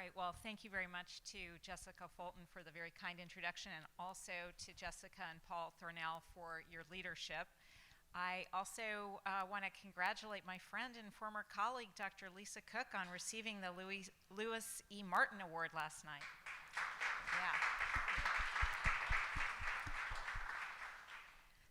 right, well, thank you very much to Jessica Fulton for the very kind introduction, and also to Jessica and Paul Thornell for your leadership. I also want to congratulate my friend and former colleague, Dr. Lisa Cook, on receiving the Lewis E. Martin Award last night. Yeah.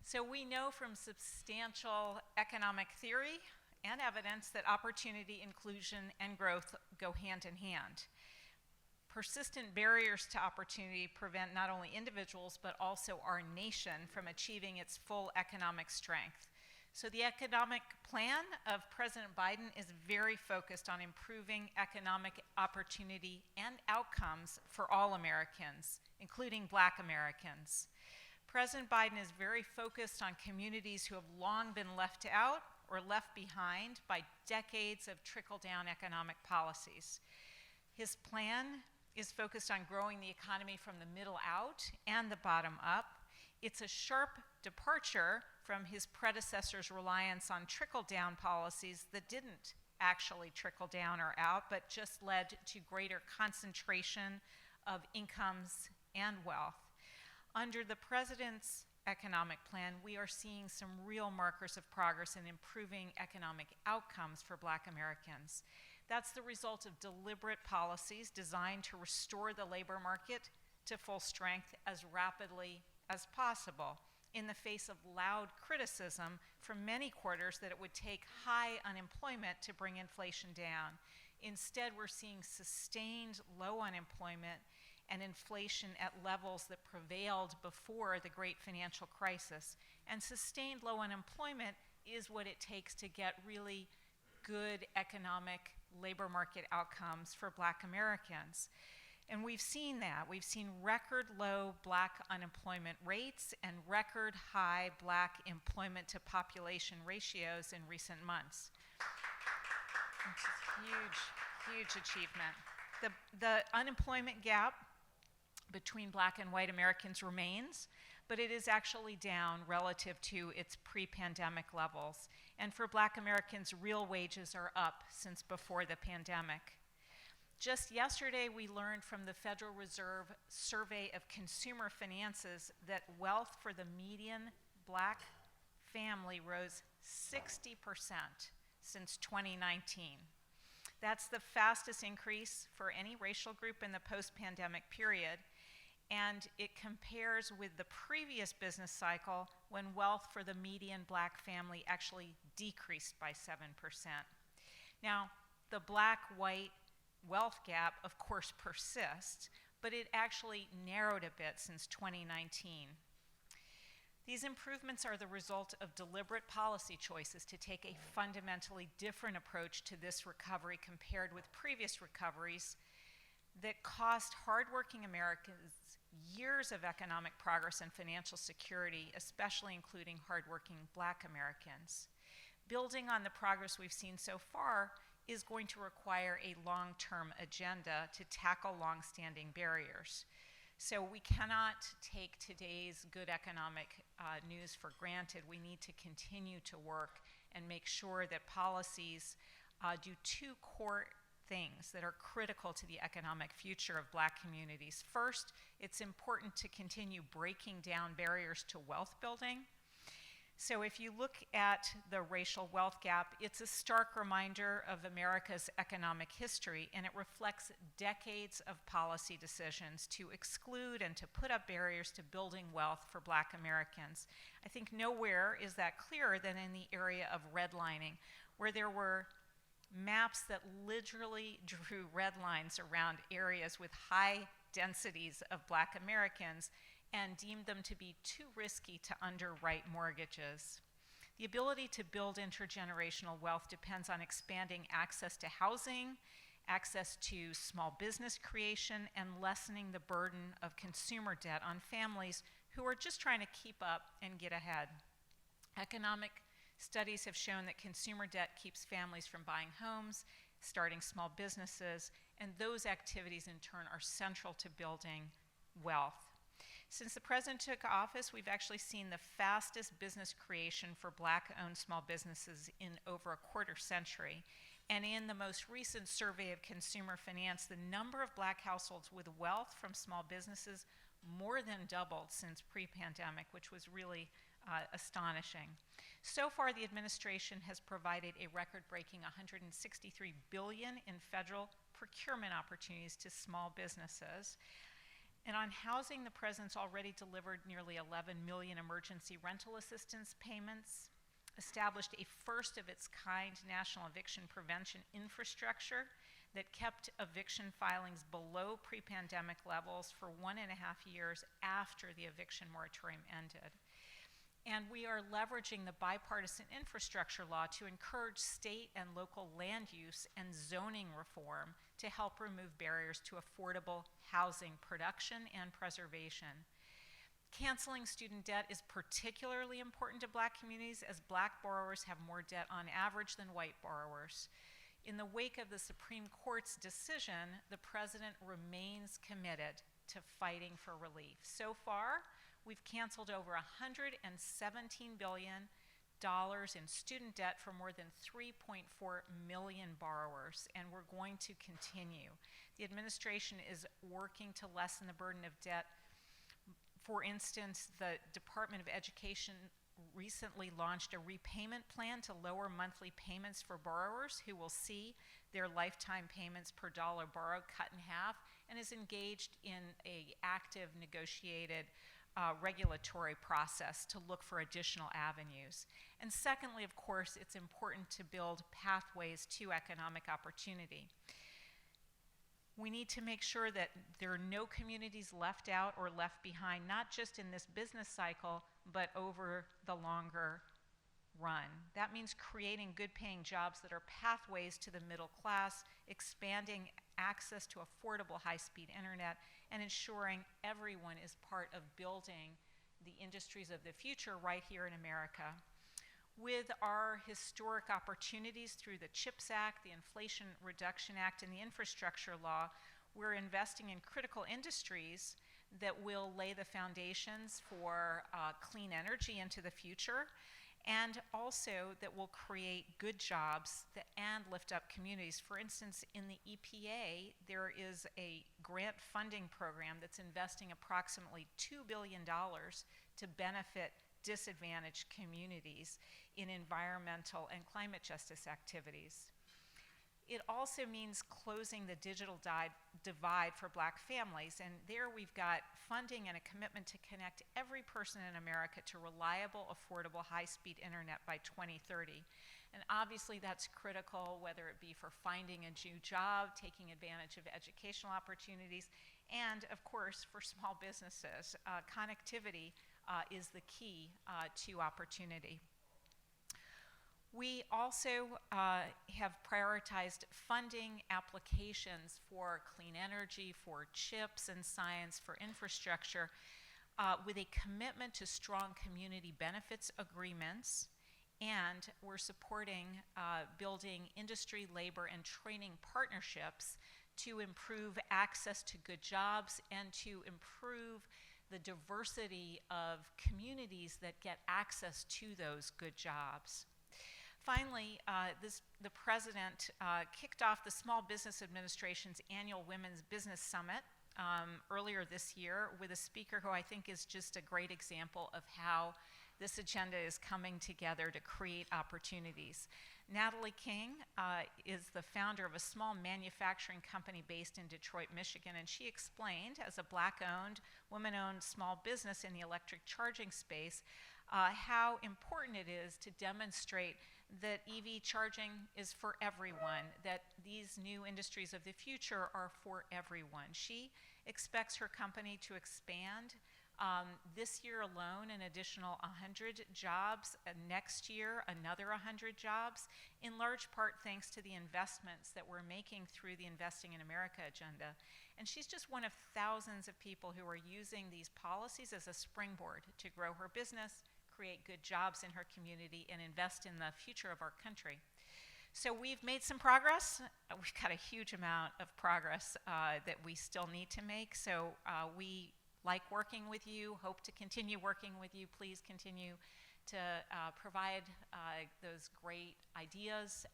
So we know from substantial economic theory and evidence that opportunity, inclusion, and growth go hand in hand. Persistent barriers to opportunity prevent not only individuals, but also our nation from achieving its full economic strength. So the economic plan of President Biden is very focused on improving economic opportunity and outcomes for all Americans, including Black Americans. President Biden is very focused on communities who have long been left out or left behind by decades of trickle-down economic policies. His plan is focused on growing the economy from the middle out and the bottom up. It's a sharp departure from his predecessor's reliance on trickle-down policies that didn't actually trickle down or out, but just led to greater concentration of incomes and wealth. Under the president's economic plan, we are seeing some real markers of progress in improving economic outcomes for Black Americans. That's the result of deliberate policies designed to restore the labor market to full strength as rapidly as possible, in the face of loud criticism from many quarters that it would take high unemployment to bring inflation down. Instead, we're seeing sustained low unemployment and inflation at levels that prevailed before the great financial crisis. And sustained low unemployment is what it takes to get really good economic labor market outcomes for Black Americans. And we've seen that. We've seen record low Black unemployment rates and record high Black employment to population ratios in recent months. Which is huge, huge achievement. The unemployment gap between Black and white Americans remains, but it is actually down relative to its pre-pandemic levels. And for Black Americans, real wages are up since before the pandemic. Just yesterday, we learned from the Federal Reserve Survey of Consumer Finances that wealth for the median Black family rose 60% since 2019. That's the fastest increase for any racial group in the post-pandemic period, and it compares with the previous business cycle when wealth for the median Black family actually decreased by 7%. Now, the Black-white wealth gap, of course, persists, but it actually narrowed a bit since 2019. These improvements are the result of deliberate policy choices to take a fundamentally different approach to this recovery compared with previous recoveries that cost hardworking Americans years of economic progress and financial security, especially including hardworking Black Americans. Building on the progress we've seen so far is going to require a long-term agenda to tackle long-standing barriers. So we cannot take today's good economic news for granted. We need to continue to work and make sure that policies do two core things that are critical to the economic future of Black communities. First, it's important to continue breaking down barriers to wealth building. So if you look at the racial wealth gap, it's a stark reminder of America's economic history, and it reflects decades of policy decisions to exclude and to put up barriers to building wealth for Black Americans. I think nowhere is that clearer than in the area of redlining, where there were maps that literally drew red lines around areas with high densities of Black Americans and deemed them to be too risky to underwrite mortgages. The ability to build intergenerational wealth depends on expanding access to housing, access to small business creation, and lessening the burden of consumer debt on families who are just trying to keep up and get ahead. Economic studies have shown that consumer debt keeps families from buying homes, starting small businesses, and those activities in turn are central to building wealth. Since the president took office, we've actually seen the fastest business creation for Black-owned small businesses in over a quarter century. And in the most recent survey of consumer finance, the number of Black households with wealth from small businesses more than doubled since pre-pandemic, which was really astonishing. So far, the administration has provided a record-breaking $163 billion in federal procurement opportunities to small businesses. And on housing, the president's already delivered nearly 11 million emergency rental assistance payments, established a first-of-its-kind national eviction prevention infrastructure that kept eviction filings below pre-pandemic levels for 1.5 years after the eviction moratorium ended. And we are leveraging the bipartisan infrastructure law to encourage state and local land use and zoning reform to help remove barriers to affordable housing production and preservation. Canceling student debt is particularly important to Black communities, as Black borrowers have more debt on average than white borrowers. In the wake of the Supreme Court's decision, the president remains committed to fighting for relief. So far, we've canceled over $117 billion in student debt for more than 3.4 million borrowers, and we're going to continue. The administration is working to lessen the burden of debt. For instance, the Department of Education recently launched a repayment plan to lower monthly payments for borrowers who will see their lifetime payments per dollar borrowed cut in half, and is engaged in an active negotiated regulatory process to look for additional avenues. And secondly, of course, it's important to build pathways to economic opportunity. We need to make sure that there are no communities left out or left behind, not just in this business cycle, but over the longer run. That means creating good-paying jobs that are pathways to the middle class, expanding access to affordable high-speed internet, and ensuring everyone is part of building the industries of the future right here in America. With our historic opportunities through the CHIPS Act, the Inflation Reduction Act, and the Infrastructure Law, we're investing in critical industries that will lay the foundations for clean energy into the future, and also that will create good jobs and lift up communities. For instance, in the EPA, there is a grant funding program that's investing approximately $2 billion to benefit disadvantaged communities in environmental and climate justice activities. It also means closing the digital divide for Black families, and there we've got funding and a commitment to connect every person in America to reliable, affordable, high-speed internet by 2030. And obviously that's critical, whether it be for finding a new job, taking advantage of educational opportunities, and of course for small businesses. Connectivity is the key to opportunity. We also have prioritized funding applications for clean energy, for chips and science, for infrastructure, with a commitment to strong community benefits agreements, and we're supporting building industry, labor, and training partnerships to improve access to good jobs and to improve the diversity of communities that get access to those good jobs. Finally, the president kicked off the Small Business Administration's annual Women's Business Summit earlier this year with a speaker who I think is just a great example of how this agenda is coming together to create opportunities. Natalie King is the founder of a small manufacturing company based in Detroit, Michigan, and she explained, as a Black-owned, women-owned small business in the electric charging space, how important it is to demonstrate that EV charging is for everyone, that these new industries of the future are for everyone. She expects her company to expand this year alone an additional 100 jobs, next year another 100 jobs, in large part thanks to the investments that we're making through the Investing in America agenda. And she's just one of thousands of people who are using these policies as a springboard to grow her business, create good jobs in her community, and invest in the future of our country. So we've made some progress. We've got a huge amount of progress that we still need to make. So we like working with you, hope to continue working with you. Please continue to provide those great ideas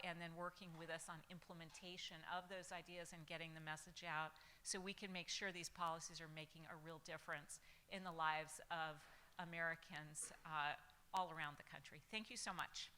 and then working with us on implementation of those ideas and getting the message out so we can make sure these policies are making a real difference in the lives of Americans all around the country. Thank you so much.